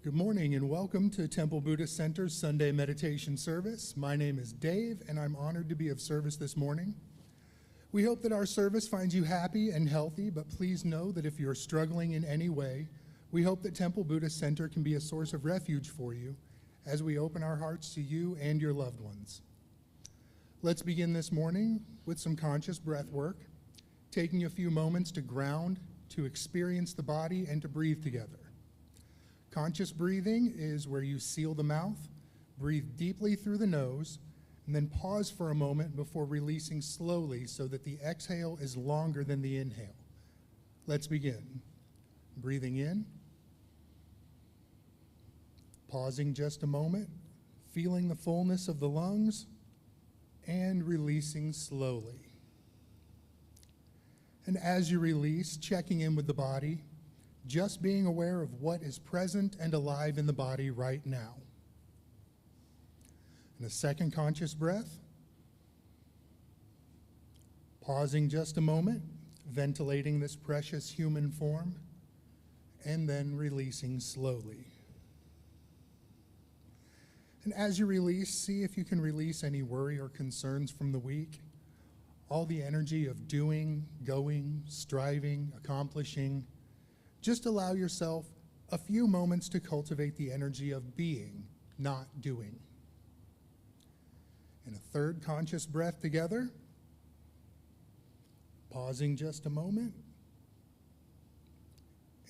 Good morning and welcome to Temple Buddhist Center's Sunday meditation service. My name is Dave and I'm honored to be of service this morning. We hope that our service finds you happy and healthy, but please know that if you're struggling in any way, we hope that Temple Buddhist Center can be a source of refuge for you as we open our hearts to you and your loved ones. Let's begin this morning with some conscious breath work, taking a few moments to ground, to experience the body, and to breathe together. Conscious breathing is where you seal the mouth, breathe deeply through the nose, and then pause for a moment before releasing slowly so that the exhale is longer than the inhale. Let's begin. Breathing in, pausing just a moment, feeling the fullness of the lungs, and releasing slowly. And as you release, checking in with the body, just being aware of what is present and alive in the body right now. And a second conscious breath. Pausing just a moment, ventilating this precious human form, and then releasing slowly. And as you release, see if you can release any worry or concerns from the week. All the energy of doing, going, striving, accomplishing. Just allow yourself a few moments to cultivate the energy of being, not doing. And a third conscious breath together. Pausing just a moment.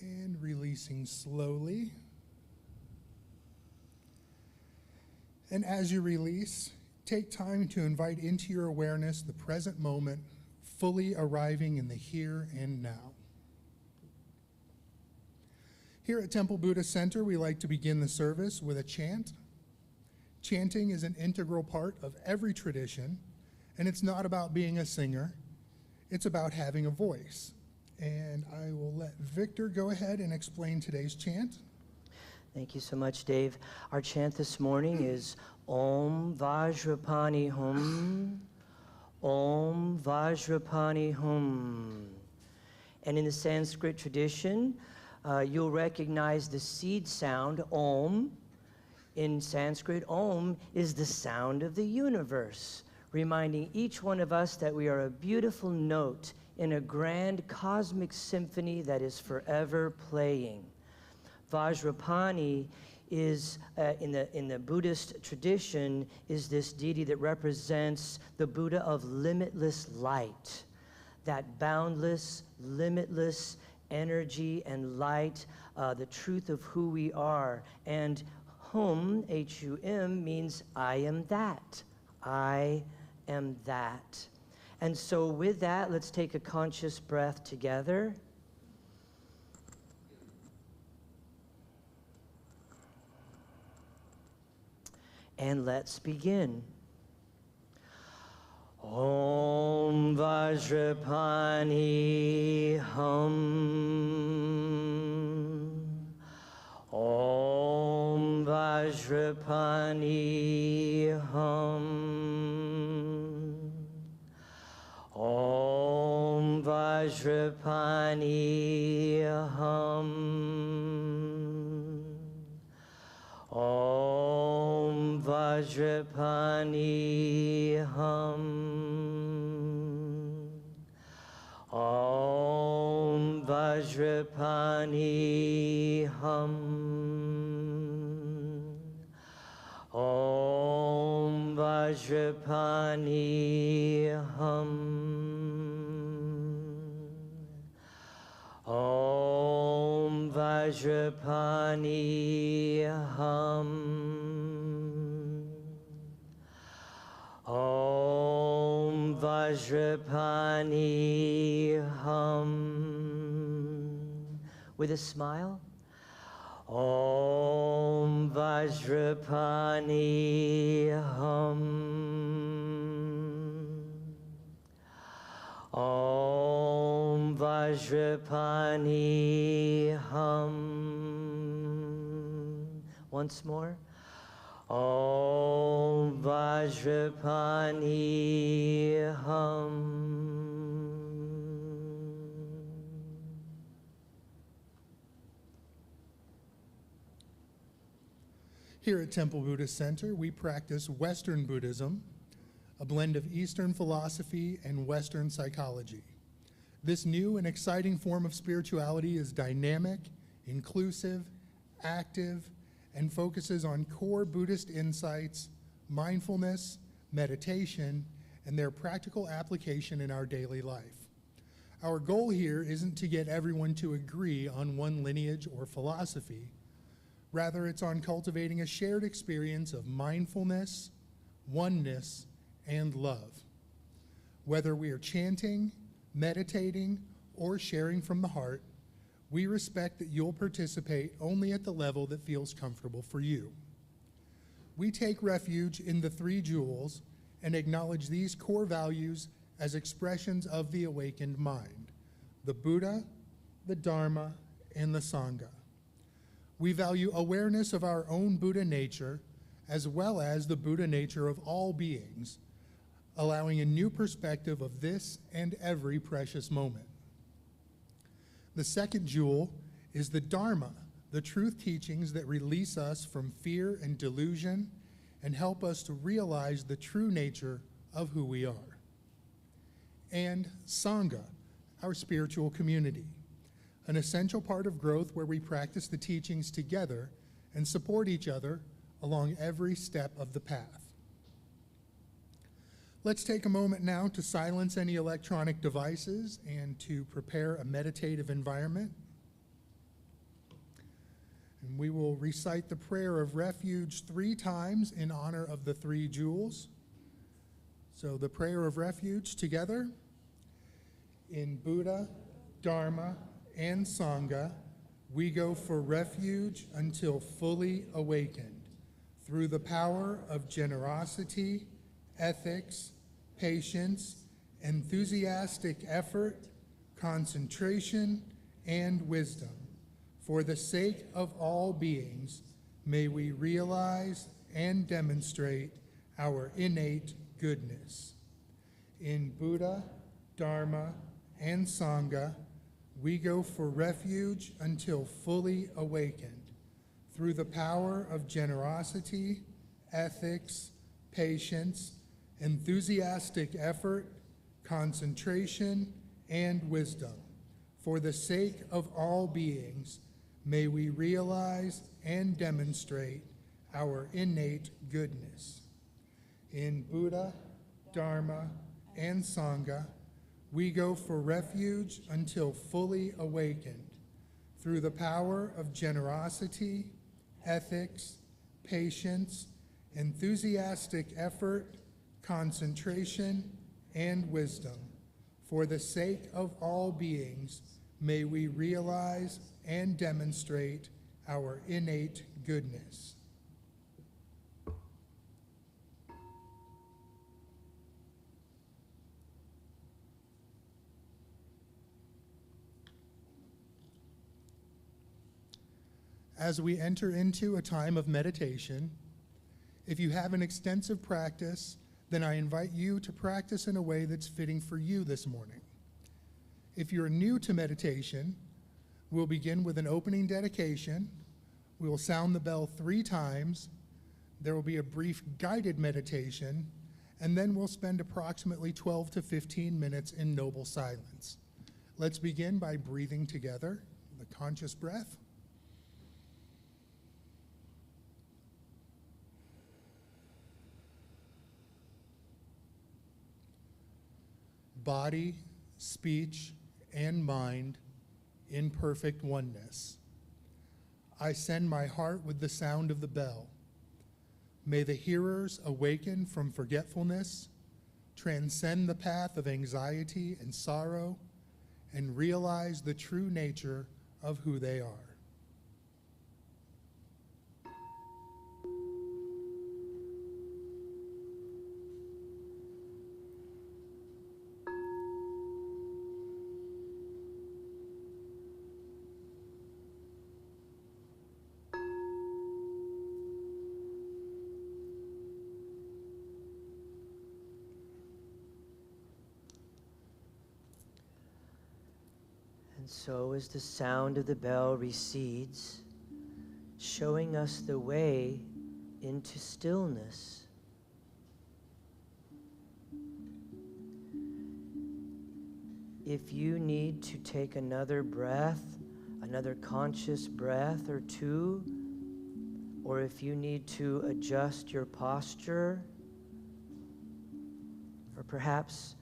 And releasing slowly. And as you release, take time to invite into your awareness the present moment, fully arriving in the here and now. Here at Temple Buddhist Center, we like to begin the service with a chant. Chanting is an integral part of every tradition, and it's not about being a singer, it's about having a voice. And I will let Victor go ahead and explain today's chant. Thank you so much, Dave. Our chant this morning is Om Vajrapani Hum, Om Vajrapani Hum. And in the Sanskrit tradition, you'll recognize the seed sound, Om. In Sanskrit, Om is the sound of the universe, reminding each one of us that we are a beautiful note in a grand cosmic symphony that is forever playing. Vajrapani is, in the Buddhist tradition, is this deity that represents the Buddha of limitless light, that boundless, limitless energy and light, the truth of who we are. And Hum, H-U-M, means I am that. I am that. And so with that, let's take a conscious breath together. And let's begin. Om Vajrapani Hum. Om Vajrapani Hum. Om Vajrapani Hum. Om Vajrapani Hum. Om Vajrapani Hum. Om Vajrapani Hum. Om Vajrapani Hum. Om Vajrapani Hum. With a smile. Om Vajrapani Hum. Vajrapani Hum. Once more. Om Vajrapani Hum. Here at Temple Buddhist Center, we practice Western Buddhism, a blend of Eastern philosophy and Western psychology. This new and exciting form of spirituality is dynamic, inclusive, active, and focuses on core Buddhist insights, mindfulness, meditation, and their practical application in our daily life. Our goal here isn't to get everyone to agree on one lineage or philosophy. Rather, it's on cultivating a shared experience of mindfulness, oneness, and love. Whether we are chanting, meditating, or sharing from the heart, we respect that you'll participate only at the level that feels comfortable for you. We take refuge in the three jewels and acknowledge these core values as expressions of the awakened mind: the Buddha, the Dharma, and the Sangha. We value awareness of our own Buddha nature as well as the Buddha nature of all beings, allowing a new perspective of this and every precious moment. The second jewel is the Dharma, the truth teachings that release us from fear and delusion and help us to realize the true nature of who we are. And Sangha, our spiritual community, an essential part of growth where we practice the teachings together and support each other along every step of the path. Let's take a moment now to silence any electronic devices and to prepare a meditative environment. And we will recite the prayer of refuge 3 times in honor of the 3 jewels. So the prayer of refuge together. In Buddha, Dharma, and Sangha, we go for refuge until fully awakened through the power of generosity, ethics, patience, enthusiastic effort, concentration, and wisdom. For the sake of all beings, may we realize and demonstrate our innate goodness. In Buddha, Dharma, and Sangha, we go for refuge until fully awakened through the power of generosity, ethics, patience, enthusiastic effort, concentration, and wisdom. For the sake of all beings, may we realize and demonstrate our innate goodness. In Buddha, Dharma, and Sangha, we go for refuge until fully awakened through the power of generosity, ethics, patience, enthusiastic effort, concentration, and wisdom. For the sake of all beings, may we realize and demonstrate our innate goodness. As we enter into a time of meditation, if you have an extensive practice, then I invite you to practice in a way that's fitting for you this morning. If you're new to meditation, we'll begin with an opening dedication. We will sound the bell 3 times. There will be a brief guided meditation, and then we'll spend approximately 12 to 15 minutes in noble silence. Let's begin by breathing together, the conscious breath. Body, speech, and mind in perfect oneness. I send my heart with the sound of the bell. May the hearers awaken from forgetfulness, transcend the path of anxiety and sorrow, and realize the true nature of who they are. And so as the sound of the bell recedes, showing us the way into stillness, if you need to take another breath, another conscious breath or two, or if you need to adjust your posture, or perhaps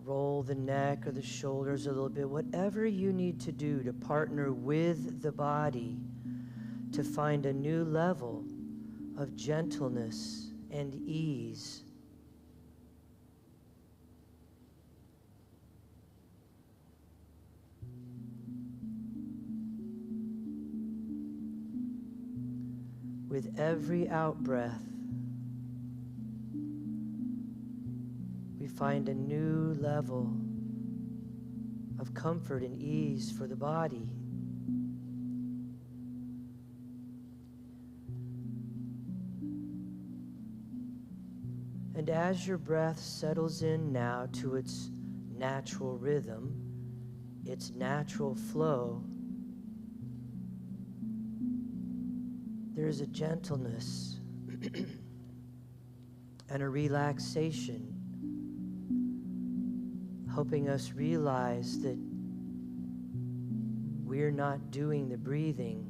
roll the neck or the shoulders a little bit, whatever you need to do to partner with the body to find a new level of gentleness and ease. With every out-breath, we find a new level of comfort and ease for the body. And as your breath settles in now to its natural rhythm, its natural flow, there is a gentleness and a relaxation, helping us realize that we're not doing the breathing.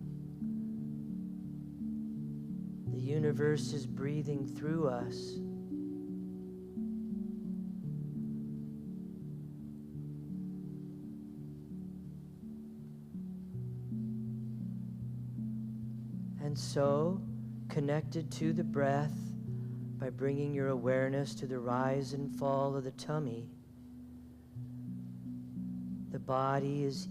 The universe is breathing through us. And so, connected to the breath by bringing your awareness to the rise and fall of the tummy, the body is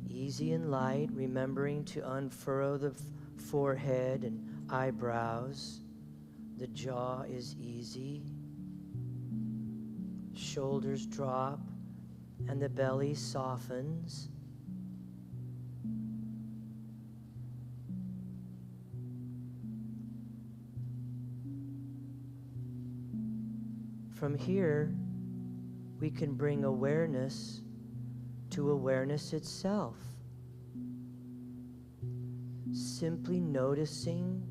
easy and light, remembering to unfurrow the forehead and eyebrows. The jaw is easy. Shoulders drop and the belly softens. From here, we can bring awareness to awareness itself. Simply noticing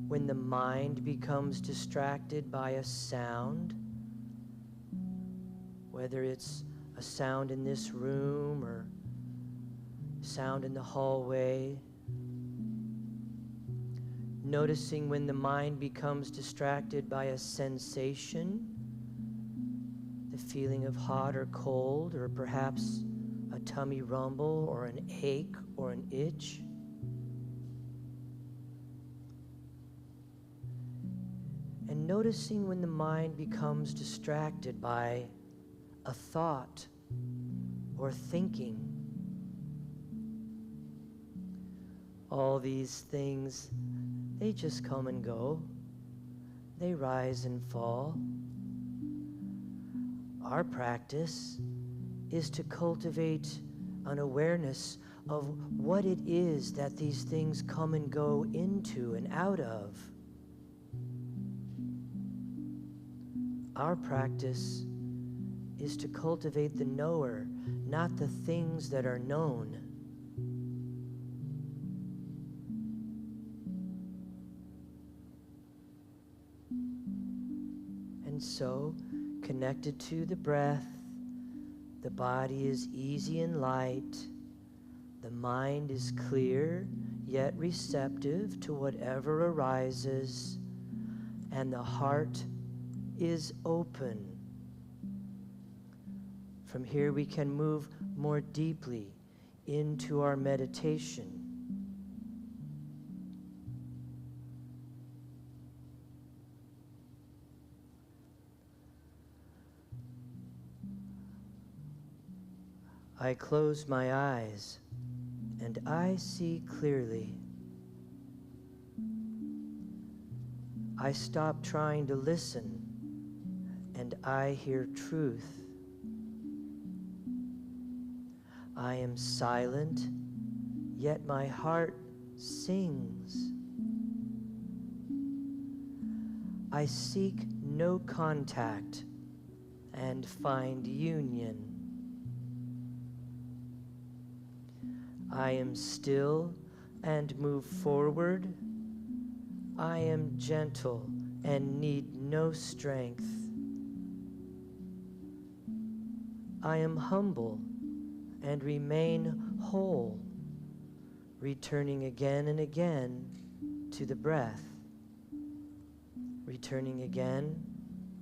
when the mind becomes distracted by a sound, whether it's a sound in this room or sound in the hallway. Noticing when the mind becomes distracted by a sensation, the feeling of hot or cold, or perhaps a tummy rumble or an ache or an itch. And noticing when the mind becomes distracted by a thought or thinking. All these things, they just come and go. They rise and fall. Our practice is to cultivate an awareness of what it is that these things come and go into and out of. Our practice is to cultivate the knower, not the things that are known. And so, connected to the breath, the body is easy and light, the mind is clear yet receptive to whatever arises, and the heart is open. From here we can move more deeply into our meditation. I close my eyes and I see clearly. I stop trying to listen and I hear truth. I am silent, yet my heart sings. I seek no contact and find union. I am still and move forward. I am gentle and need no strength. I am humble and remain whole, returning again and again to the breath, returning again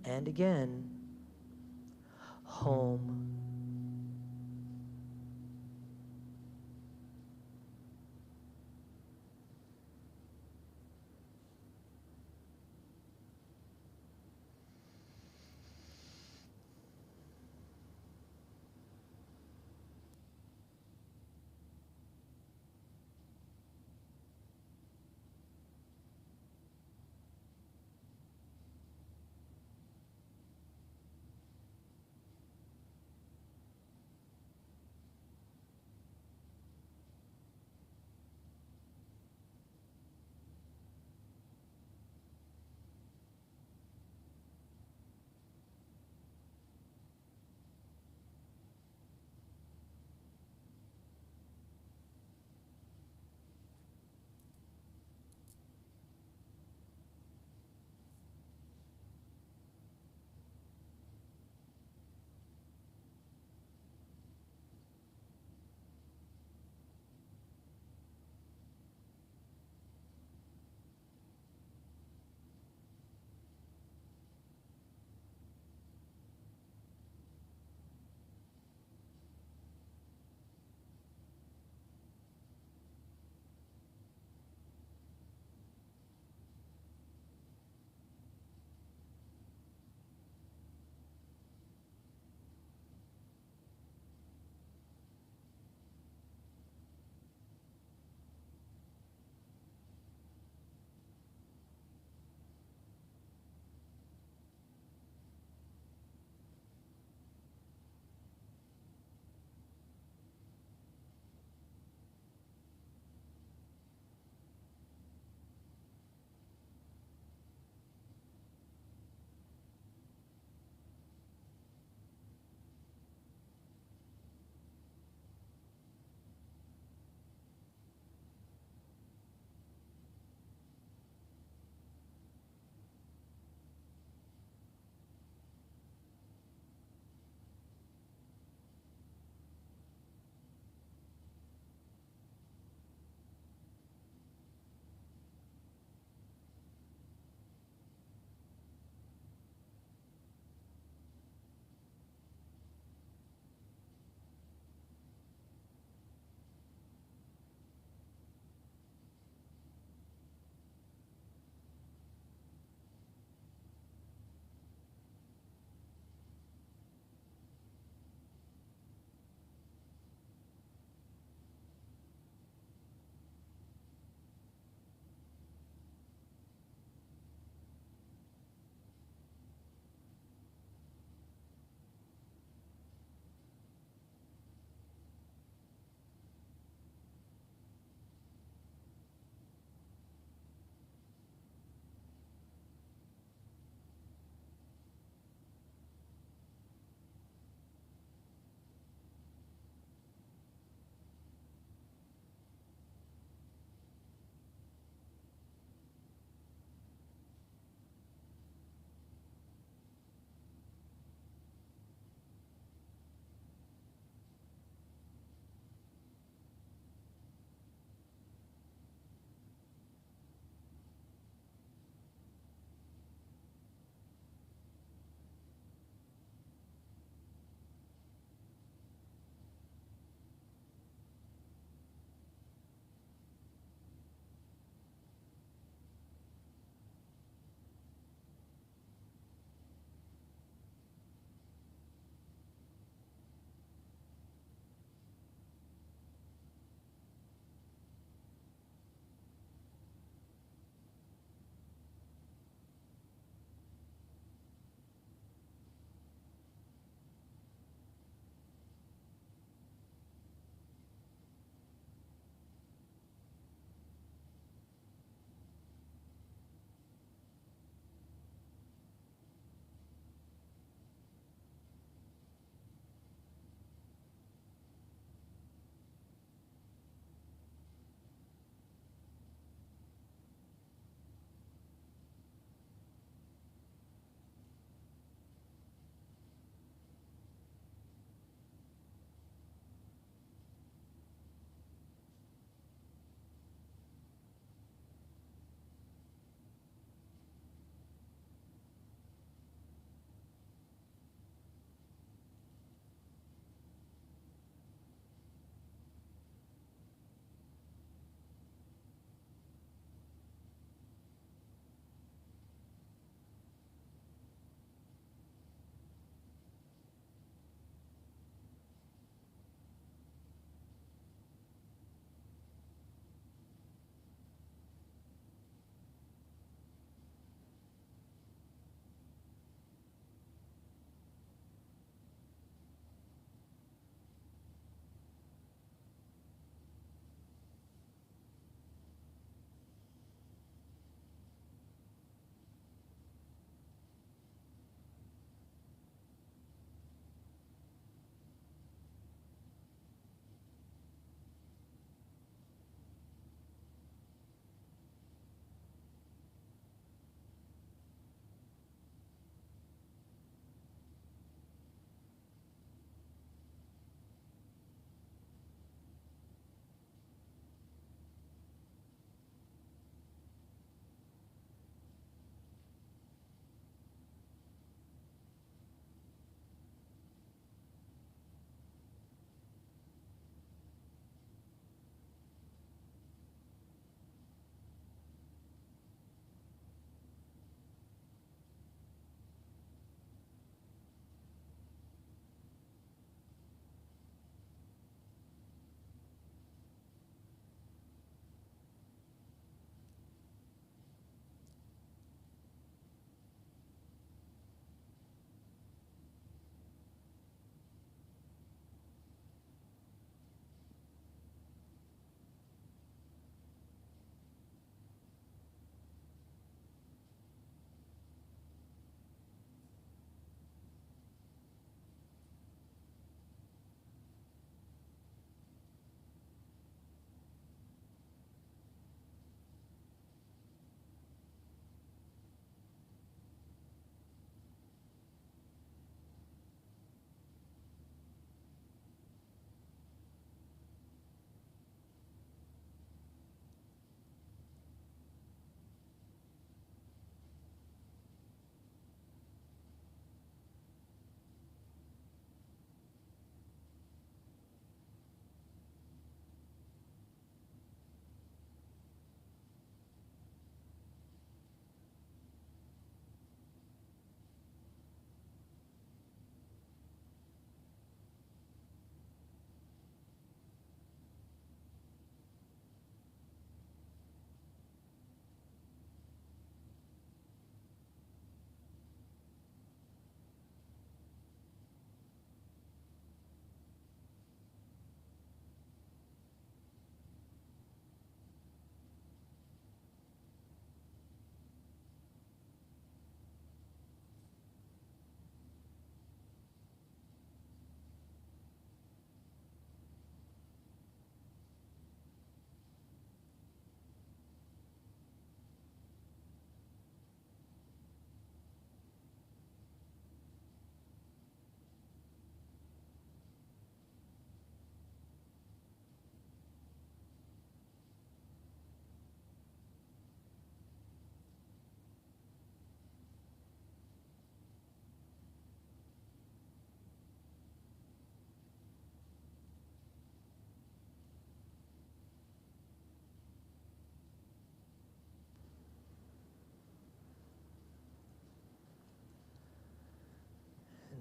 and again home.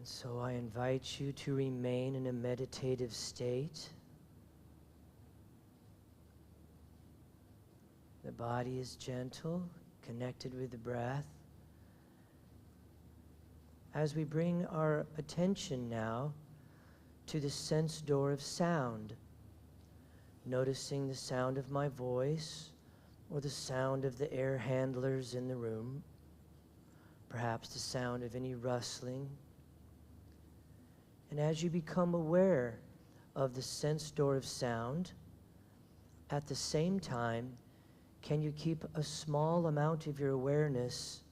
And so I invite you to remain in a meditative state. The body is gentle, connected with the breath. As we bring our attention now to the sense door of sound, noticing the sound of my voice or the sound of the air handlers in the room, perhaps the sound of any rustling. And as you become aware of the sense door of sound, at the same time, can you keep a small amount of your awareness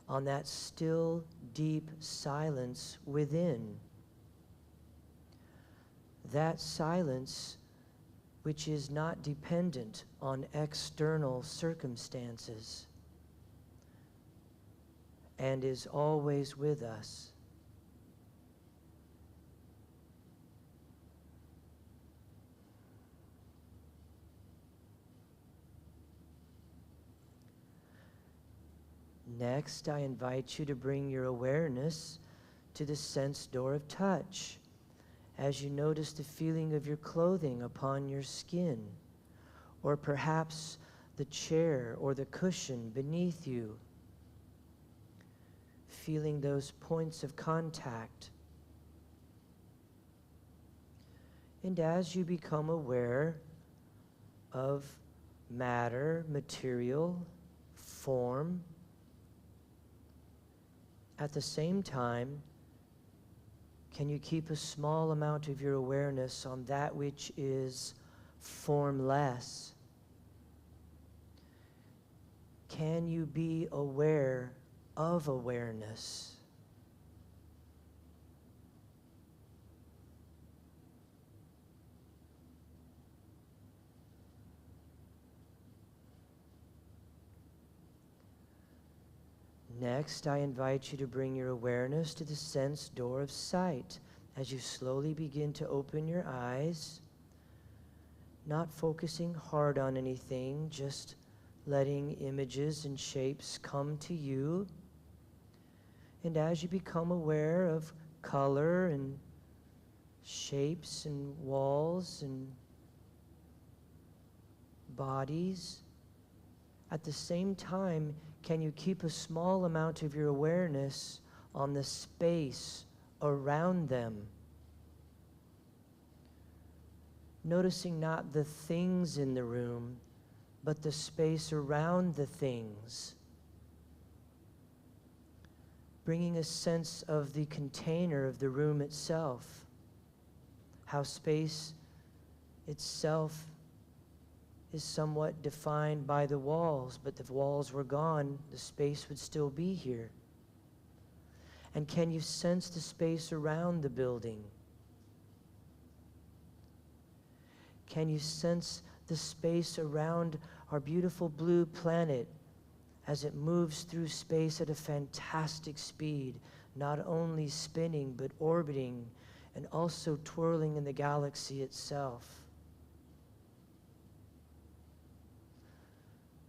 on that still, deep silence within? That silence which is not dependent on external circumstances and is always with us. Next, I invite you to bring your awareness to the sense door of touch as you notice the feeling of your clothing upon your skin, or perhaps the chair or the cushion beneath you, feeling those points of contact. And as you become aware of matter, material, form, at the same time, can you keep a small amount of your awareness on that which is formless? Can you be aware of awareness? Next, I invite you to bring your awareness to the sense door of sight as you slowly begin to open your eyes, not focusing hard on anything, just letting images and shapes come to you. And as you become aware of color and shapes and walls and bodies, at the same time, can you keep a small amount of your awareness on the space around them? Noticing not the things in the room, but the space around the things. Bringing a sense of the container of the room itself, how space itself is somewhat defined by the walls, but if the walls were gone, the space would still be here. And can you sense the space around the building? Can you sense the space around our beautiful blue planet as it moves through space at a fantastic speed, not only spinning, but orbiting and also twirling in the galaxy itself?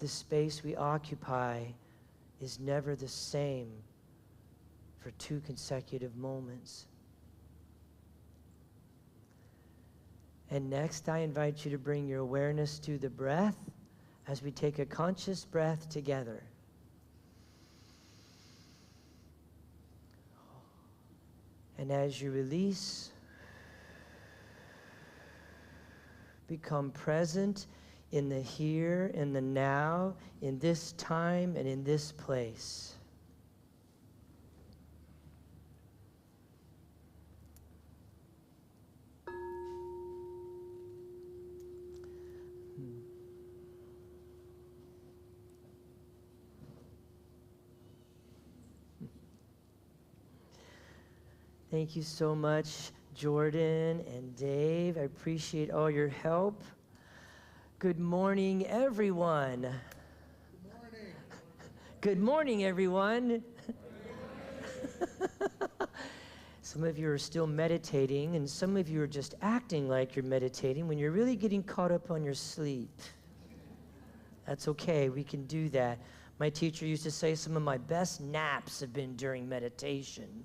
The space we occupy is never the same for 2 consecutive moments. And next, I invite you to bring your awareness to the breath as we take a conscious breath together. And as you release, become present in the here, in the now, in this time, and in this place. Thank you so much, Jordan and Dave. I appreciate all your help. Good morning, everyone. Good morning. Good morning, everyone. Some of you are still meditating, and some of you are just acting like you're meditating when you're really getting caught up on your sleep. That's okay, we can do that. My teacher used to say some of my best naps have been during meditation.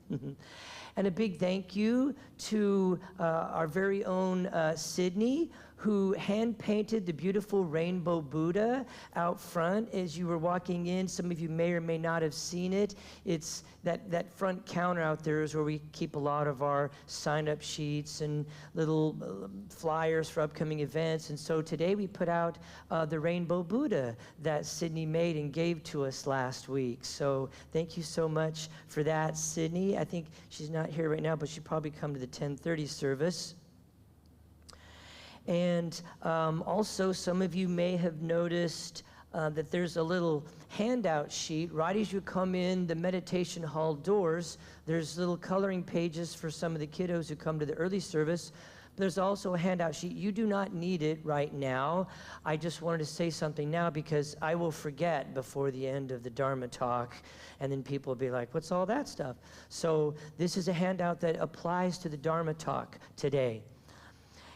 And a big thank you to our very own Sydney, who hand-painted the beautiful rainbow Buddha out front as you were walking in. Some of you may or may not have seen it. It's that front counter out there is where we keep a lot of our sign-up sheets and little flyers for upcoming events. And so today we put out the rainbow Buddha that Sydney made and gave to us last week. So thank you so much for that, Sydney. I think she's not here right now, but she'll probably come to the 10:30 service. And also, some of you may have noticed that there's a little handout sheet right as you come in the meditation hall doors. There's little coloring pages for some of the kiddos who come to the early service. There's also a handout sheet. You do not need it right now. I just wanted to say something now because I will forget before the end of the Dharma talk, and then people will be like, what's all that stuff? So this is a handout that applies to the Dharma talk today.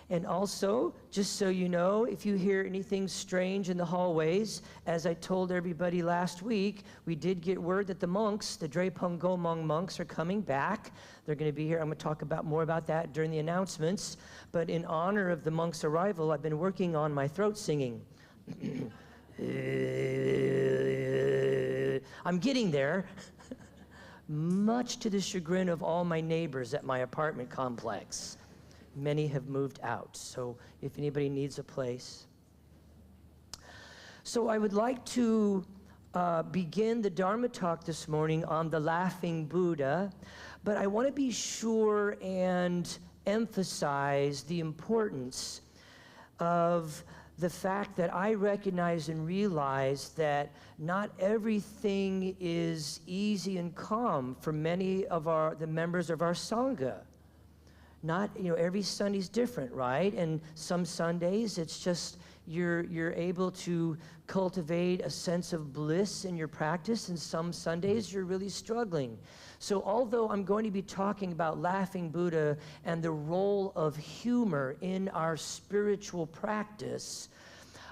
And also, just so you know, if you hear anything strange in the hallways, as I told everybody last week, we did get word that the monks, the Drepung Gomong monks, are coming back. They're going to be here. I'm going to talk more about that during the announcements. But in honor of the monks' arrival, I've been working on my throat singing. I'm getting there, much to the chagrin of all my neighbors at my apartment complex. Many have moved out, so if anybody needs a place. So I would like to begin the Dharma talk this morning on the Laughing Buddha, but I want to be sure and emphasize the importance of the fact that I recognize and realize that not everything is easy and calm for many of the members of our Sangha. Not, every Sunday's different, right? And some Sundays, it's just you're able to cultivate a sense of bliss in your practice, and some Sundays you're really struggling. So although I'm going to be talking about Laughing Buddha and the role of humor in our spiritual practice,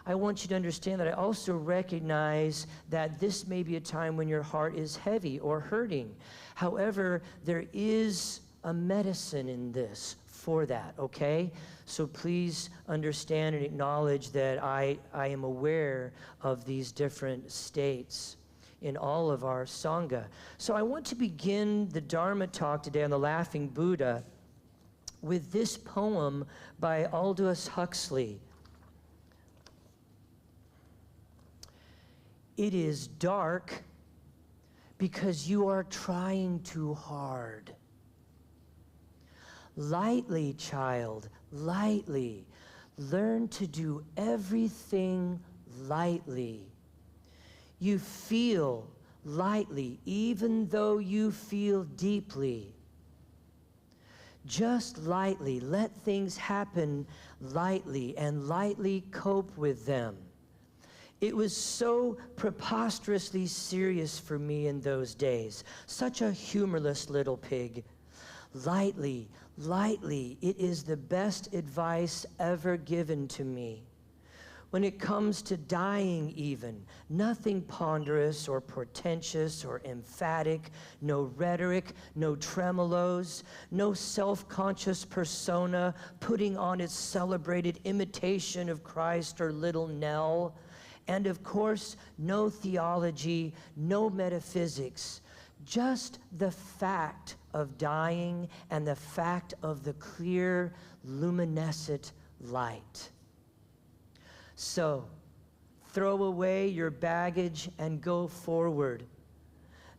I want you to understand that I also recognize that this may be a time when your heart is heavy or hurting. However, there is a medicine in this for that, okay? So please understand and acknowledge that I am aware of these different states in all of our Sangha. So I want to begin the Dharma talk today on the Laughing Buddha with this poem by Aldous Huxley. It is dark because you are trying too hard. Lightly, child, lightly. Learn to do everything lightly. You feel lightly, even though you feel deeply. Just lightly, let things happen lightly, and lightly cope with them. It was so preposterously serious for me in those days. Such a humorless little pig. Lightly, lightly, it is the best advice ever given to me. When it comes to dying even, nothing ponderous or portentous or emphatic, no rhetoric, no tremolos, no self-conscious persona putting on its celebrated imitation of Christ or Little Nell, and of course, no theology, no metaphysics, just the fact of dying and the fact of the clear, luminescent light. So, throw away your baggage and go forward.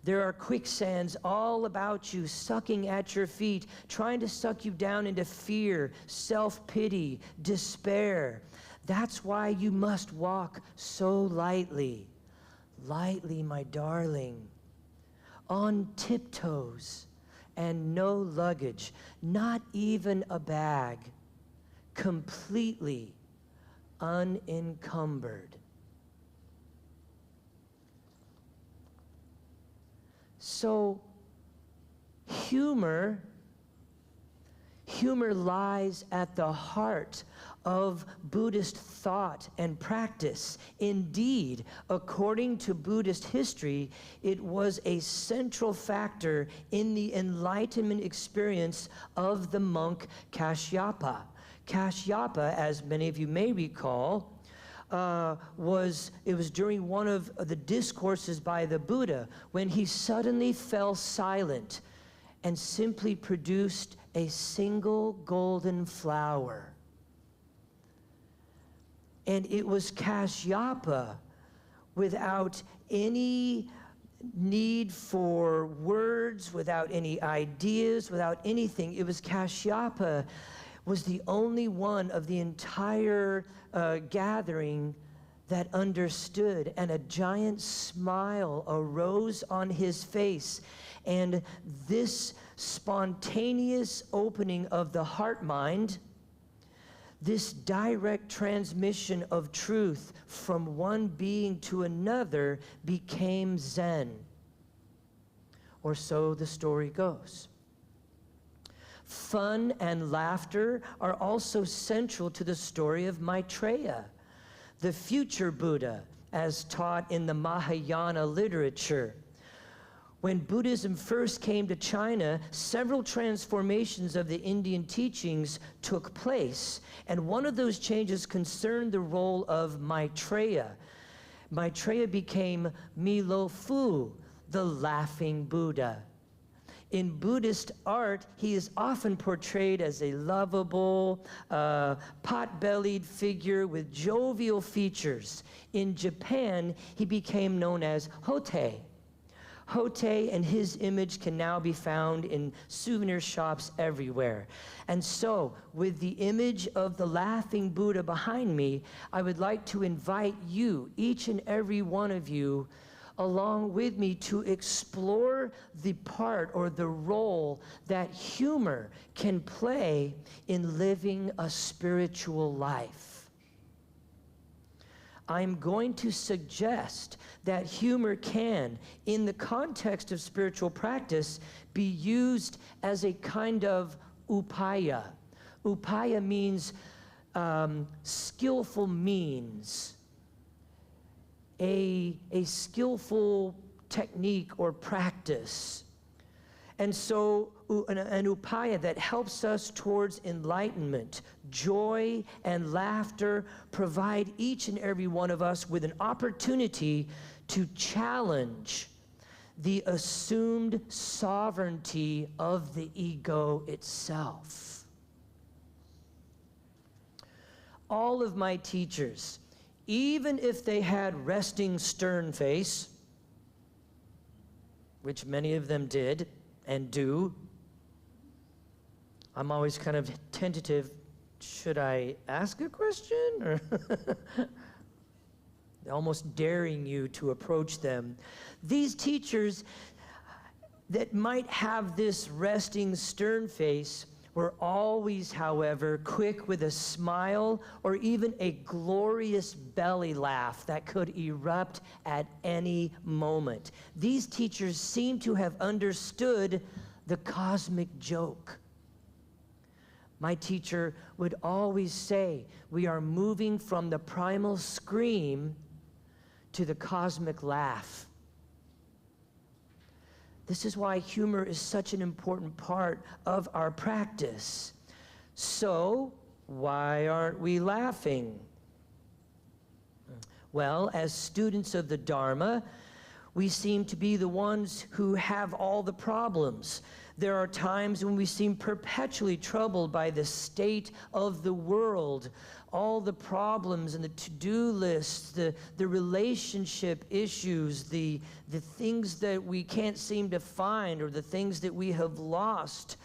There are quicksands all about you, sucking at your feet, trying to suck you down into fear, self-pity, despair. That's why you must walk so lightly. Lightly, my darling. On tiptoes and no luggage, not even a bag. Completely unencumbered. So, humor lies at the heart of Buddhist thought and practice. Indeed, according to Buddhist history, it was a central factor in the enlightenment experience of the monk Kashyapa. Kashyapa, as many of you may recall, was during one of the discourses by the Buddha when he suddenly fell silent and simply produced a single golden flower. And it was Kashyapa, without any need for words, without any ideas, without anything. It was Kashyapa was the only one of the entire gathering that understood, and a giant smile arose on his face. And this spontaneous opening of the heart-mind, this direct transmission of truth from one being to another, became Zen. Or so the story goes. Fun and laughter are also central to the story of Maitreya, the future Buddha, as taught in the Mahayana literature. When Buddhism first came to China, several transformations of the Indian teachings took place, and one of those changes concerned the role of Maitreya. Maitreya became Milo Fu, the laughing Buddha. In Buddhist art, he is often portrayed as a lovable, pot-bellied figure with jovial features. In Japan, he became known as Hotei. Hotei and his image can now be found in souvenir shops everywhere. And so, with the image of the laughing Buddha behind me, I would like to invite you, each and every one of you, along with me to explore the part or the role that humor can play in living a spiritual life. I'm going to suggest that humor can, in the context of spiritual practice, be used as a kind of upaya. Upaya means skillful means, a skillful technique or practice. And so an upaya that helps us towards enlightenment, joy, and laughter provide each and every one of us with an opportunity to challenge the assumed sovereignty of the ego itself. All of my teachers, even if they had resting stern face, which many of them did and do, I'm always kind of tentative. Should I ask a question? Or almost daring you to approach them. These teachers that might have this resting stern face were always, however, quick with a smile or even a glorious belly laugh that could erupt at any moment. These teachers seem to have understood the cosmic joke. My teacher would always say, we are moving from the primal scream to the cosmic laugh. This is why humor is such an important part of our practice. So, why aren't we laughing? Well, as students of the Dharma, we seem to be the ones who have all the problems. There are times when we seem perpetually troubled by the state of the world, all the problems and the to-do lists, the relationship issues, the things that we can't seem to find, or the things that we have lost.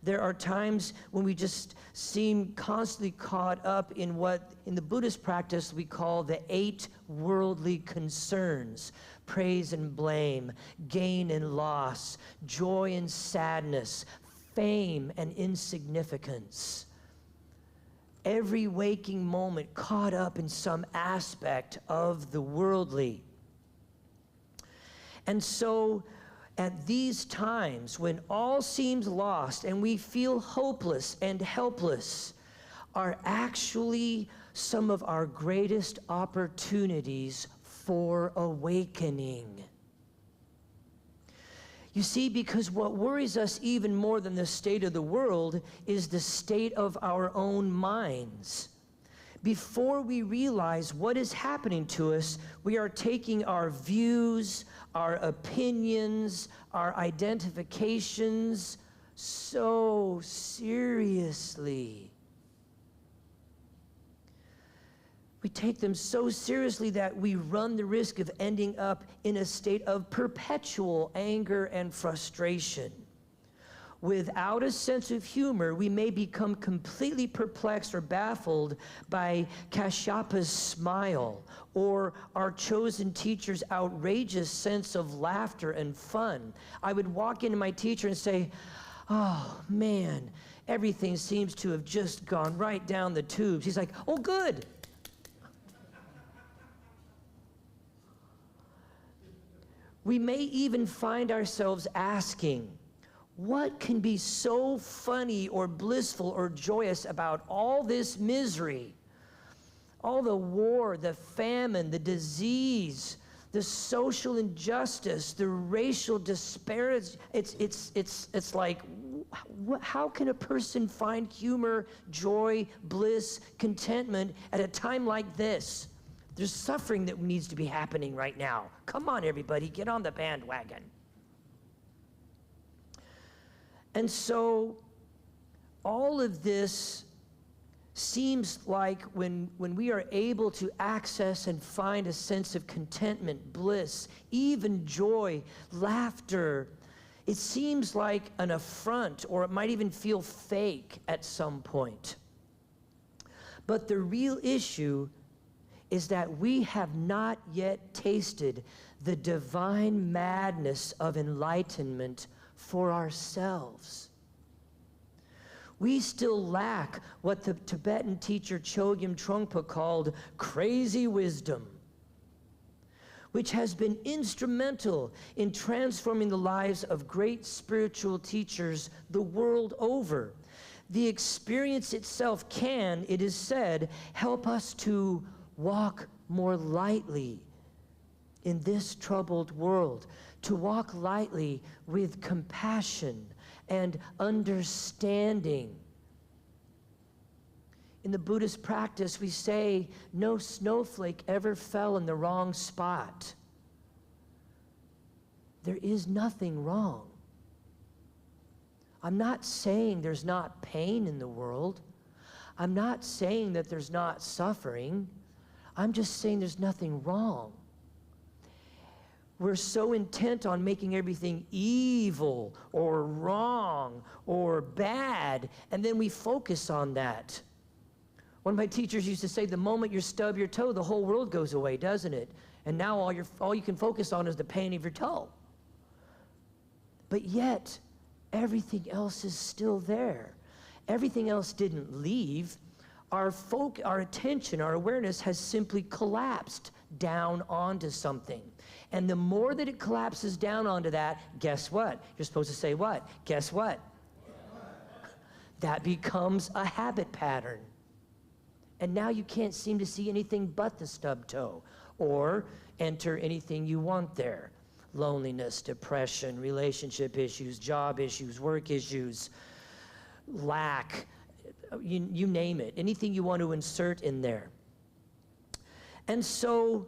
There are times when we just seem constantly caught up in what, in the Buddhist practice, we call the 8 worldly concerns: praise and blame, gain and loss, joy and sadness, fame and insignificance. Every waking moment caught up in some aspect of the worldly. And so, at these times when all seems lost and we feel hopeless and helpless, are actually some of our greatest opportunities for awakening. You see, because what worries us even more than the state of the world is the state of our own minds. Before we realize what is happening to us, we are taking our views, our opinions, our identifications so seriously. We take them so seriously that we run the risk of ending up in a state of perpetual anger and frustration. Without a sense of humor, we may become completely perplexed or baffled by Kashyap's smile or our chosen teacher's outrageous sense of laughter and fun. I would walk into my teacher and say, "Oh, man, everything seems to have just gone right down the tubes." He's like, "Oh, good." We may even find ourselves asking, what can be so funny or blissful or joyous about all this misery? All the war, the famine, the disease, the social injustice, the racial disparity. It's like, how can a person find humor, joy, bliss, contentment at a time like this? There's suffering that needs to be happening right now. Come on, everybody, get on the bandwagon. And so all of this seems like when we are able to access and find a sense of contentment, bliss, even joy, laughter, it seems like an affront, or it might even feel fake at some point. But the real issue is that we have not yet tasted the divine madness of enlightenment for ourselves. We still lack what the Tibetan teacher Chogyam Trungpa called crazy wisdom, which has been instrumental in transforming the lives of great spiritual teachers the world over. The experience itself can, it is said, help us to walk more lightly in this troubled world, to walk lightly with compassion and understanding. In the Buddhist practice, we say, no snowflake ever fell in the wrong spot. There is nothing wrong. I'm not saying there's not pain in the world. I'm not saying that there's not suffering. I'm just saying there's nothing wrong. We're so intent on making everything evil or wrong or bad, and then we focus on that. One of my teachers used to say, the moment you stub your toe, the whole world goes away, doesn't it? And now all you can focus on is the pain of your toe. But yet, everything else is still there. Everything else didn't leave. Our attention, our awareness has simply collapsed down onto something. And the more that it collapses down onto that, guess what? You're supposed to say what? Guess what? That becomes a habit pattern. And now you can't seem to see anything but the stub toe or enter anything you want there. Loneliness, depression, relationship issues, job issues, work issues, lack, you name it, anything you want to insert in there. And so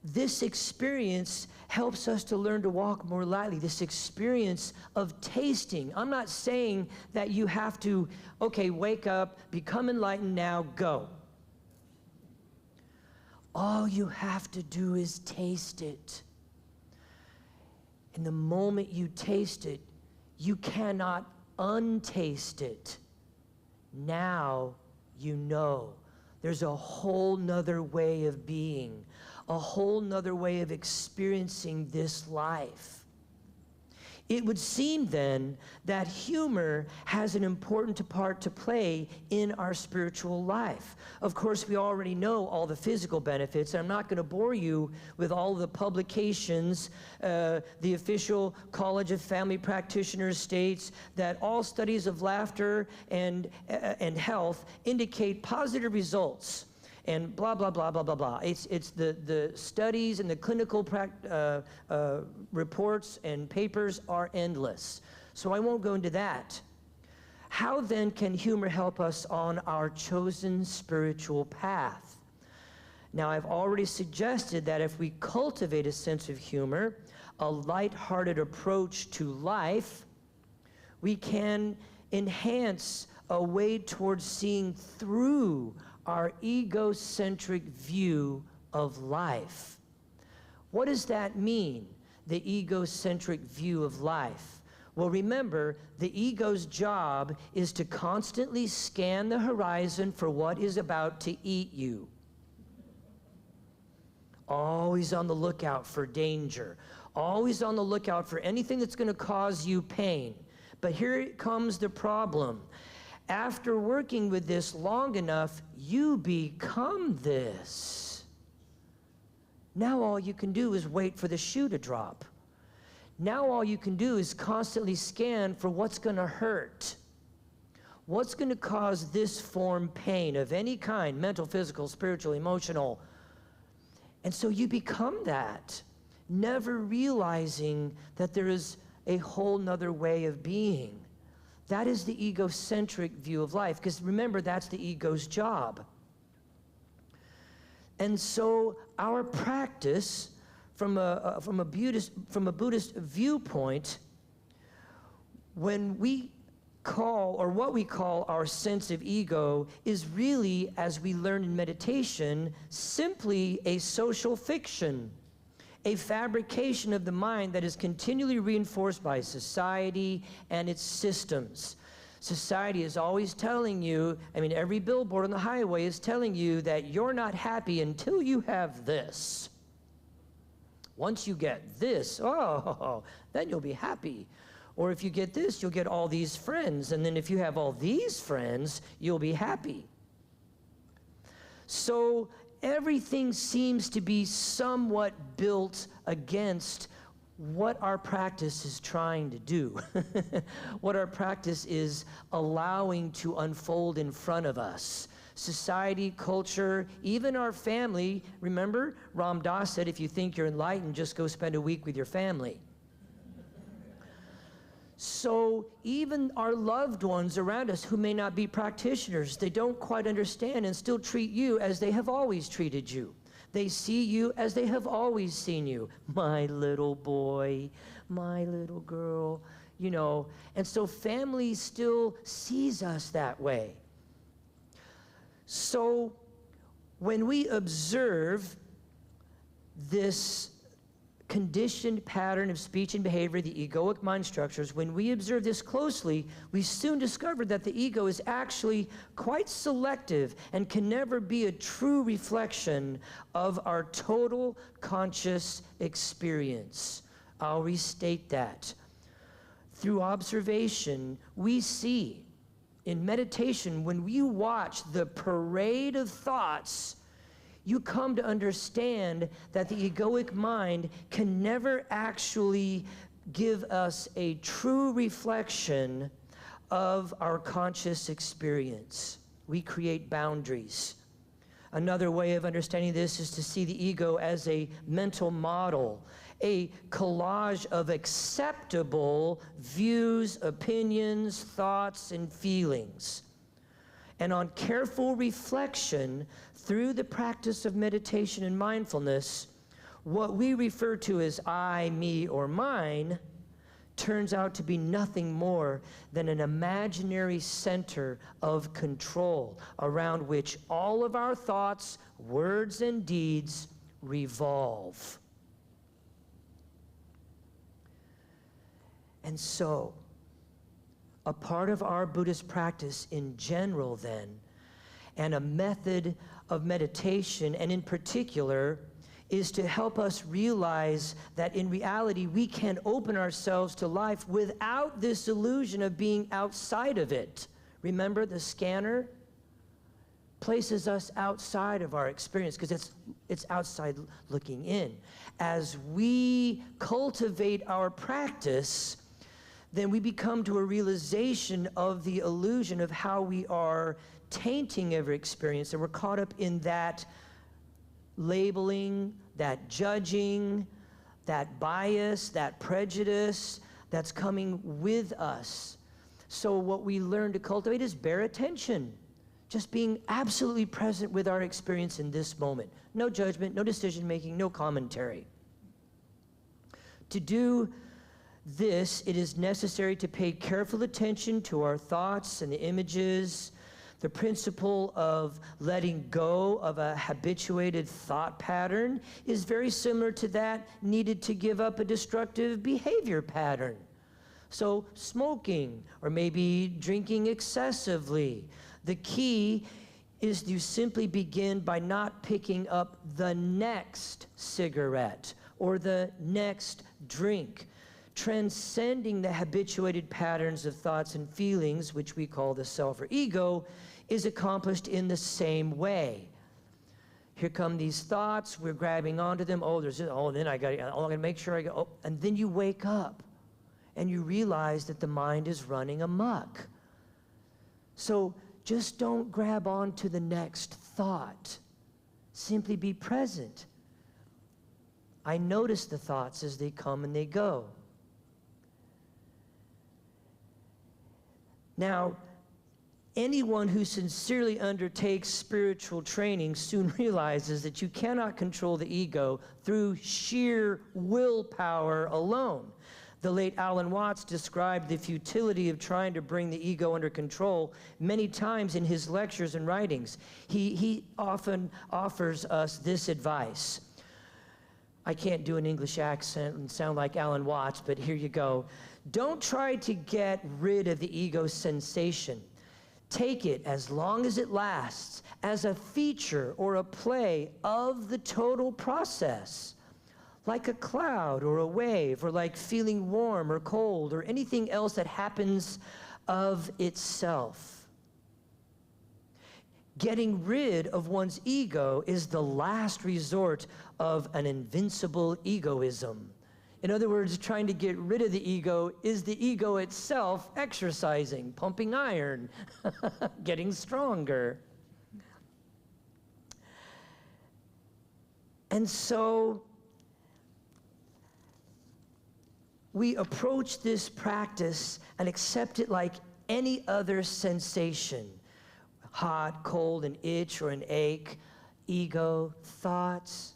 this experience helps us to learn to walk more lightly, this experience of tasting. I'm not saying that you have to, okay, wake up, become enlightened now, go. All you have to do is taste it. And the moment you taste it, you cannot untaste it. Now you know. There's a whole nother way of being, a whole nother way of experiencing this life. It would seem then that humor has an important part to play in our spiritual life. Of course, we already know all the physical benefits. I'm not going to bore you with all the publications. The official College of Family Practitioners states that all studies of laughter and health indicate positive results. And blah, blah, blah, blah, blah, blah. It's the studies and the clinical reports and papers are endless. So I won't go into that. How then can humor help us on our chosen spiritual path? Now, I've already suggested that if we cultivate a sense of humor, a lighthearted approach to life, we can enhance a way towards seeing through our egocentric view of life. What does that mean, the egocentric view of life? Well, remember, the ego's job is to constantly scan the horizon for what is about to eat you. Always on the lookout for danger. Always on the lookout for anything that's going to cause you pain. But here comes the problem. After working with this long enough, you become this. Now all you can do is wait for the shoe to drop. Now all you can do is constantly scan for what's going to hurt. What's going to cause this form pain of any kind, mental, physical, spiritual, emotional. And so you become that, never realizing that there is a whole nother way of being. That is the egocentric view of life, because remember, that's the ego's job. And so our practice, from a Buddhist viewpoint, when we call, or what we call our sense of ego, is really, as we learn in meditation, simply a social fiction. A fabrication of the mind that is continually reinforced by society and its systems. Society is always telling you, every billboard on the highway is telling you that you're not happy until you have this. Once you get this, then you'll be happy. Or if you get this, you'll get all these friends. And then if you have all these friends, you'll be happy. So everything seems to be somewhat built against what our practice is trying to do, what our practice is allowing to unfold in front of us. Society, culture, even our family. Remember, Ram Dass said, if you think you're enlightened, just go spend a week with your family. So even our loved ones around us who may not be practitioners, they don't quite understand and still treat you as they have always treated you. They see you as they have always seen you. My little boy, my little girl, And so family still sees us that way. So when we observe this conditioned pattern of speech and behavior, the egoic mind structures, when we observe this closely, we soon discover that the ego is actually quite selective and can never be a true reflection of our total conscious experience. I'll restate that. Through observation, we see in meditation, when you watch the parade of thoughts, you come to understand that the egoic mind can never actually give us a true reflection of our conscious experience. We create boundaries. Another way of understanding this is to see the ego as a mental model, a collage of acceptable views, opinions, thoughts, and feelings. And on careful reflection, through the practice of meditation and mindfulness, what we refer to as I, me, or mine turns out to be nothing more than an imaginary center of control around which all of our thoughts, words, and deeds revolve. And so, a part of our Buddhist practice in general then, and a method of meditation, and in particular, is to help us realize that in reality we can open ourselves to life without this illusion of being outside of it. Remember, the scanner places us outside of our experience because it's outside looking in. As we cultivate our practice, then we become to a realization of the illusion of how we are tainting every experience, and we're caught up in that labeling, that judging, that bias, that prejudice that's coming with us. So what we learn to cultivate is bare attention, just being absolutely present with our experience in this moment. No judgment, no decision-making, no commentary. To do this, it is necessary to pay careful attention to our thoughts and the images. The principle of letting go of a habituated thought pattern is very similar to that needed to give up a destructive behavior pattern. So smoking, or maybe drinking excessively. The key is to simply begin by not picking up the next cigarette or the next drink. Transcending the habituated patterns of thoughts and feelings, which we call the self or ego, is accomplished in the same way. Here come these thoughts, we're grabbing onto them, then I gotta make sure I go, and then you wake up and you realize that the mind is running amok. So just don't grab onto the next thought. Simply be present. I notice the thoughts as they come and they go. Now, anyone who sincerely undertakes spiritual training soon realizes that you cannot control the ego through sheer willpower alone. The late Alan Watts described the futility of trying to bring the ego under control many times in his lectures and writings. He often offers us this advice. I can't do an English accent and sound like Alan Watts, but here you go. Don't try to get rid of the ego sensation. Take it, as long as it lasts, as a feature or a play of the total process, like a cloud or a wave, or like feeling warm or cold, or anything else that happens of itself. Getting rid of one's ego is the last resort of an invincible egoism. In other words, trying to get rid of the ego is the ego itself exercising, pumping iron, getting stronger. And so we approach this practice and accept it like any other sensation. Hot, cold, an itch or an ache, ego, thoughts.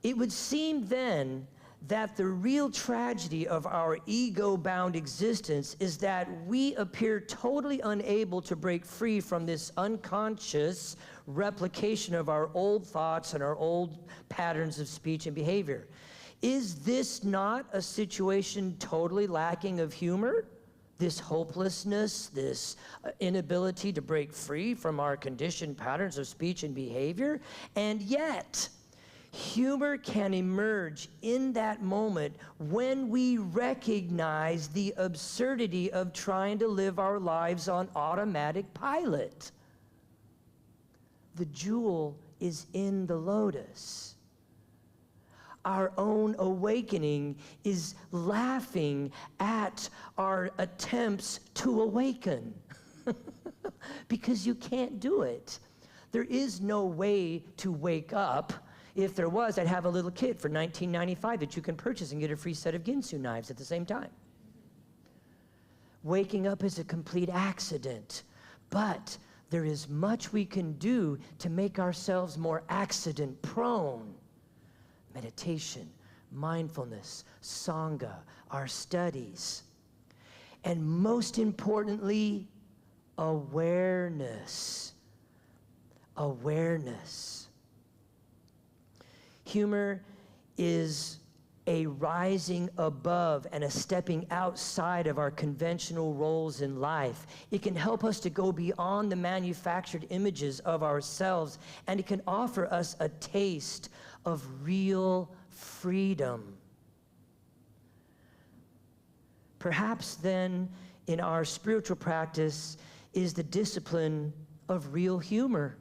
It would seem then that the real tragedy of our ego-bound existence is that we appear totally unable to break free from this unconscious replication of our old thoughts and our old patterns of speech and behavior. Is this not a situation totally lacking of humor? This hopelessness, this inability to break free from our conditioned patterns of speech and behavior? And yet, humor can emerge in that moment when we recognize the absurdity of trying to live our lives on automatic pilot. The jewel is in the lotus. Our own awakening is laughing at our attempts to awaken because you can't do it. There is no way to wake up. If there was, I'd have a little kit for $19.95 that you can purchase and get a free set of Ginsu knives at the same time. Waking up is a complete accident, but there is much we can do to make ourselves more accident-prone. Meditation, mindfulness, Sangha, our studies, and most importantly, awareness. Awareness. Humor is a rising above and a stepping outside of our conventional roles in life. It can help us to go beyond the manufactured images of ourselves, and it can offer us a taste of real freedom. Perhaps then, in our spiritual practice, is the discipline of real humor.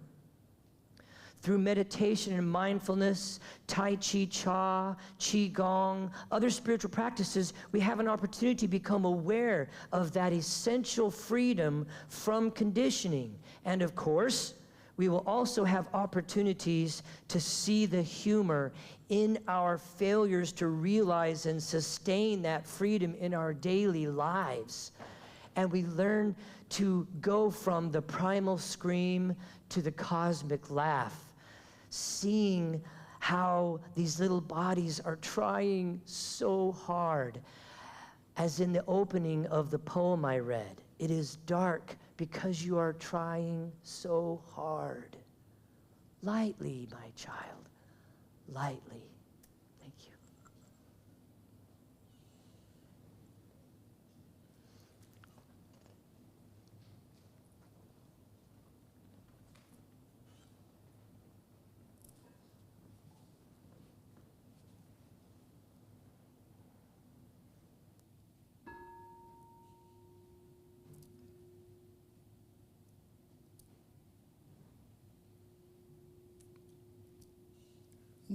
Through meditation and mindfulness, Tai Chi Cha, Qi Gong, other spiritual practices, we have an opportunity to become aware of that essential freedom from conditioning. And of course, we will also have opportunities to see the humor in our failures to realize and sustain that freedom in our daily lives. And we learn to go from the primal scream to the cosmic laugh, seeing how these little bodies are trying so hard. As in the opening of the poem I read, it is dark because you are trying so hard. Lightly, my child, lightly. Thank you.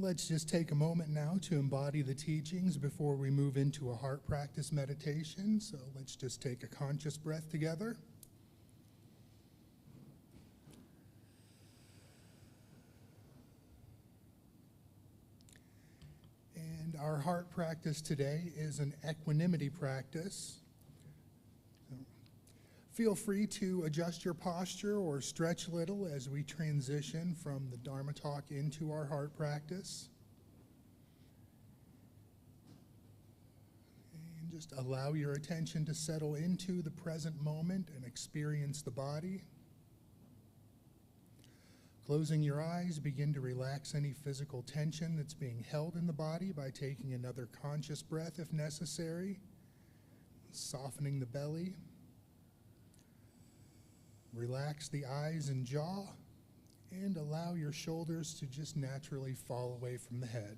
Let's just take a moment now to embody the teachings before we move into a heart practice meditation. So let's just take a conscious breath together. And our heart practice today is an equanimity practice. So feel free to adjust your posture or stretch a little as we transition from the Dharma talk into our heart practice. And just allow your attention to settle into the present moment and experience the body. Closing your eyes, begin to relax any physical tension that's being held in the body by taking another conscious breath if necessary, softening the belly. Relax the eyes and jaw, and allow your shoulders to just naturally fall away from the head.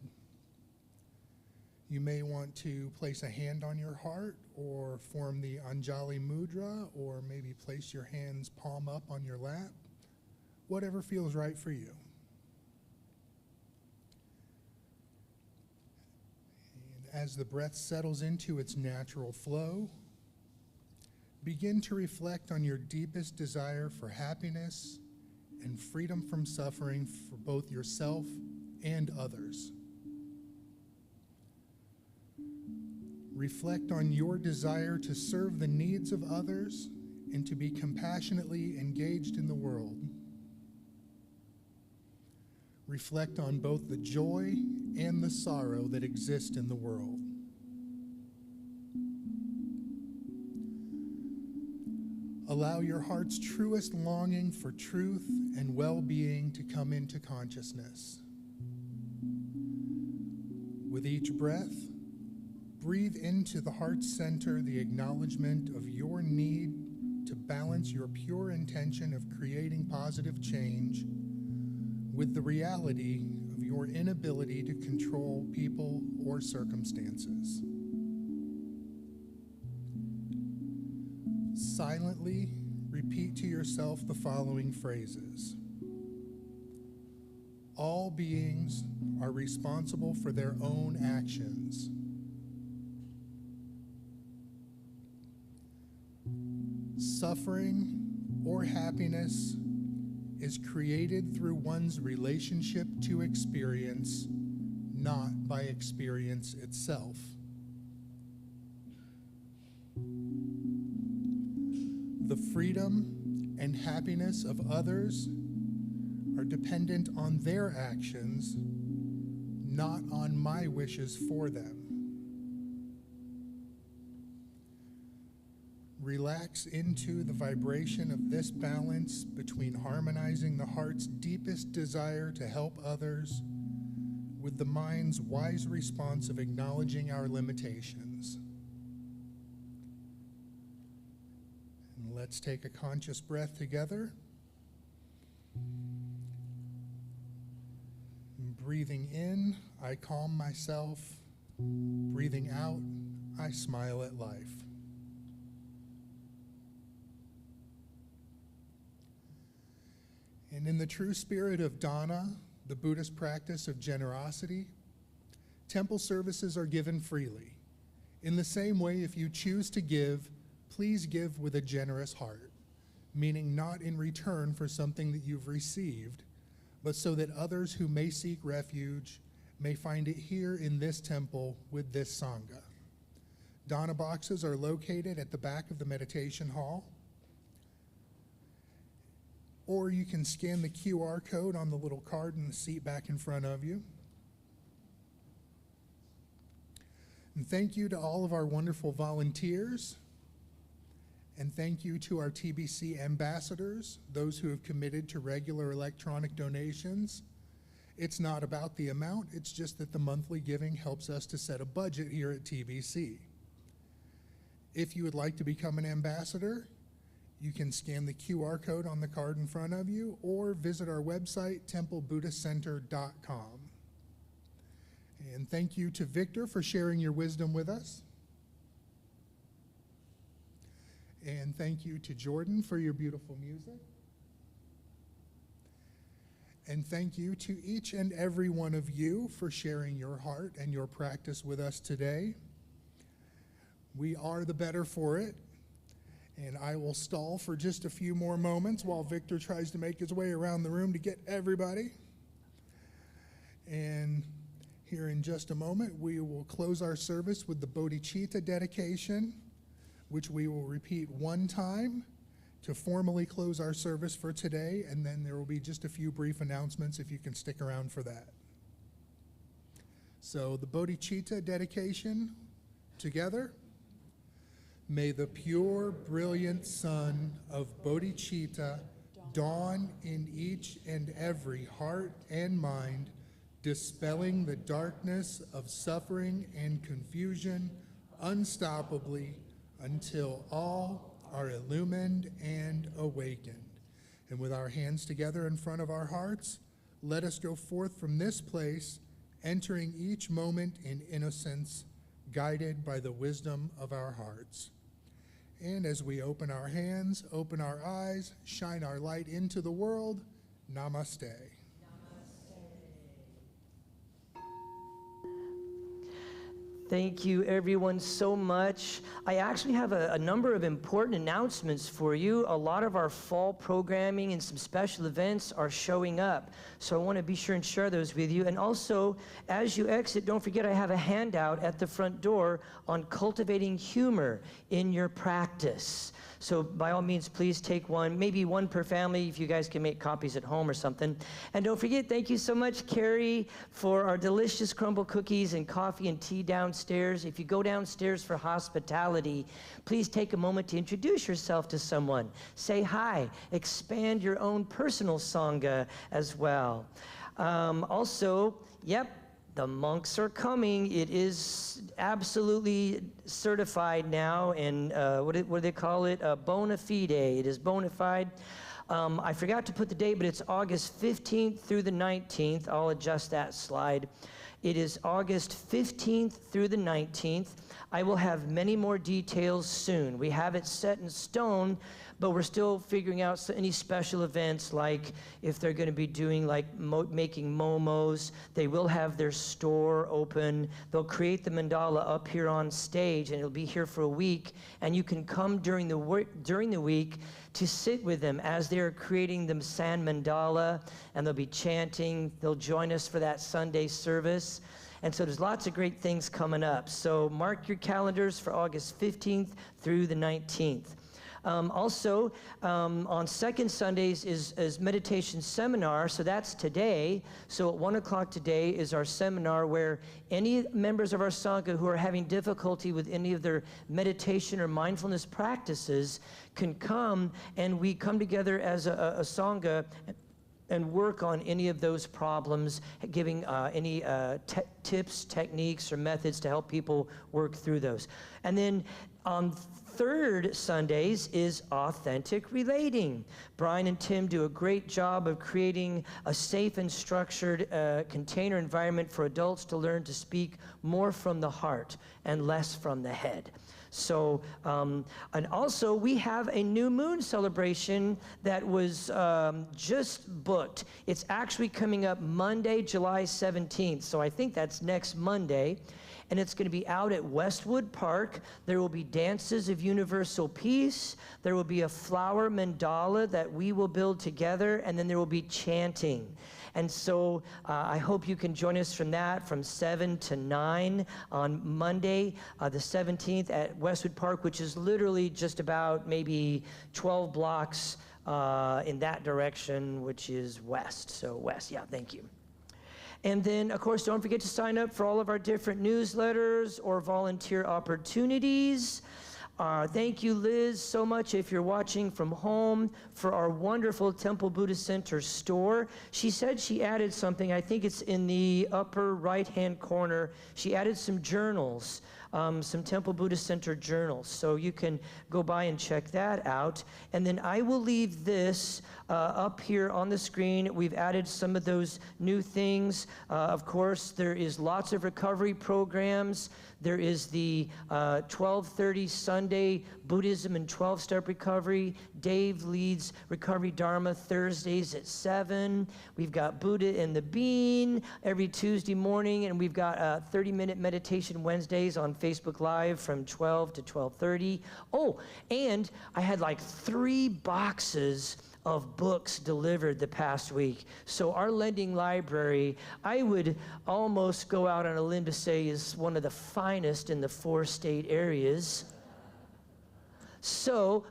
You may want to place a hand on your heart, or form the Anjali Mudra, or maybe place your hands palm up on your lap, whatever feels right for you. And as the breath settles into its natural flow, begin to reflect on your deepest desire for happiness and freedom from suffering for both yourself and others. Reflect on your desire to serve the needs of others and to be compassionately engaged in the world. Reflect on both the joy and the sorrow that exist in the world. Allow your heart's truest longing for truth and well-being to come into consciousness. With each breath, breathe into the heart center the acknowledgement of your need to balance your pure intention of creating positive change with the reality of your inability to control people or circumstances. Silently repeat to yourself the following phrases. All beings are responsible for their own actions. Suffering or happiness is created through one's relationship to experience, not by experience itself. The freedom and happiness of others are dependent on their actions, not on my wishes for them. Relax into the vibration of this balance between harmonizing the heart's deepest desire to help others with the mind's wise response of acknowledging our limitations. And let's take a conscious breath together. Breathing in, I calm myself. Breathing out, I smile at life. And in the true spirit of dana, the Buddhist practice of generosity, temple services are given freely. In the same way, if you choose to give, please give with a generous heart, meaning not in return for something that you've received, but so that others who may seek refuge may find it here in this temple with this Sangha. Dana boxes are located at the back of the meditation hall, or you can scan the QR code on the little card in the seat back in front of you. And thank you to all of our wonderful volunteers. And thank you to our TBC ambassadors, those who have committed to regular electronic donations. It's not about the amount, it's just that the monthly giving helps us to set a budget here at TBC. If you would like to become an ambassador, you can scan the QR code on the card in front of you or visit our website, templebuddhistcenter.com. And thank you to Victor for sharing your wisdom with us. And thank you to Jordan for your beautiful music. And thank you to each and every one of you for sharing your heart and your practice with us today. We are the better for it. And I will stall for just a few more moments while Victor tries to make his way around the room to get everybody. And here in just a moment, we will close our service with the bodhicitta dedication, which we will repeat one time to formally close our service for today, and then there will be just a few brief announcements if you can stick around for that. So the bodhicitta dedication together. May the pure, brilliant sun of bodhicitta dawn in each and every heart and mind, dispelling the darkness of suffering and confusion unstoppably until all are illumined and awakened. And with our hands together in front of our hearts, let us go forth from this place, entering each moment in innocence, guided by the wisdom of our hearts. And as we open our hands, open our eyes, shine our light into the world, namaste. Thank you, everyone, so much. I actually have a number of important announcements for you. A lot of our fall programming and some special events are showing up. So I want to be sure and share those with you. And also, as you exit, don't forget I have a handout at the front door on cultivating humor in your practice. So by all means, please take one, maybe one per family if you guys can make copies at home or something. And don't forget, thank you so much, Carrie, for our delicious crumble cookies and coffee and tea downstairs. If you go downstairs for hospitality, please take a moment to introduce yourself to someone. Say hi. Expand your own personal Sangha as well. Also, the monks are coming. It is absolutely certified now, and what do they call it? Bona fide. It is bona fide. I forgot to put the date, but it's August 15th through the 19th. I'll adjust that slide. It is August 15th through the 19th. I will have many more details soon. We have it set in stone, but we're still figuring out any special events, like if they're going to be doing making momos. They will have their store open. They'll create the mandala up here on stage, and it'll be here for a week. And you can come during the week to sit with them as they're creating the sand mandala, and they'll be chanting. They'll join us for that Sunday service. And so there's lots of great things coming up. So mark your calendars for August 15th through the 19th. Also, on second Sundays is meditation seminar, so that's today. So at 1 o'clock today is our seminar where any members of our Sangha who are having difficulty with any of their meditation or mindfulness practices can come, and we come together as a Sangha and work on any of those problems, giving any tips, techniques, or methods to help people work through those. And then on third Sundays is Authentic Relating. Brian and Tim do a great job of creating a safe and structured container environment for adults to learn to speak more from the heart and less from the head. So, and also we have a new moon celebration that was just booked. It's actually coming up Monday, July 17th. So I think that's next Monday. And it's going to be out at Westwood Park. There will be dances of universal peace. There will be a flower mandala that we will build together. And then there will be chanting. And so I hope you can join us from that from 7 to 9 on Monday, the 17th at Westwood Park, which is literally just about maybe 12 blocks in that direction, which is west. So west, yeah, thank you. And then, of course, don't forget to sign up for all of our different newsletters or volunteer opportunities. Thank you, Liz, so much, if you're watching from home, for our wonderful Temple Buddhist Center store. She said she added something. I think it's in the upper right-hand corner. She added some journals, some Temple Buddhist Center journals. So you can go by and check that out. And then I will leave this up here on the screen. We've added some of those new things. Of course, there is lots of recovery programs. There is the 12:30 Sunday Buddhism and 12-step recovery. Dave leads Recovery Dharma Thursdays at 7. We've got Buddha and the Bean every Tuesday morning, and we've got 30-minute meditation Wednesdays on Facebook Live from 12 to 12:30. Oh, and I had like 3 boxes of books delivered the past week. So our lending library, I would almost go out on a limb to say, is one of the finest in the 4 state areas. So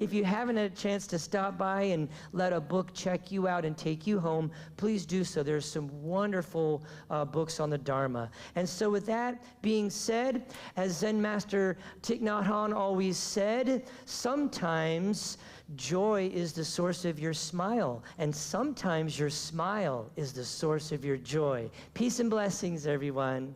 if you haven't had a chance to stop by and let a book check you out and take you home, please do so. There's some wonderful books on the Dharma. And so with that being said, as Zen Master Thich Nhat Hanh always said, sometimes joy is the source of your smile, and sometimes your smile is the source of your joy. Peace and blessings, everyone.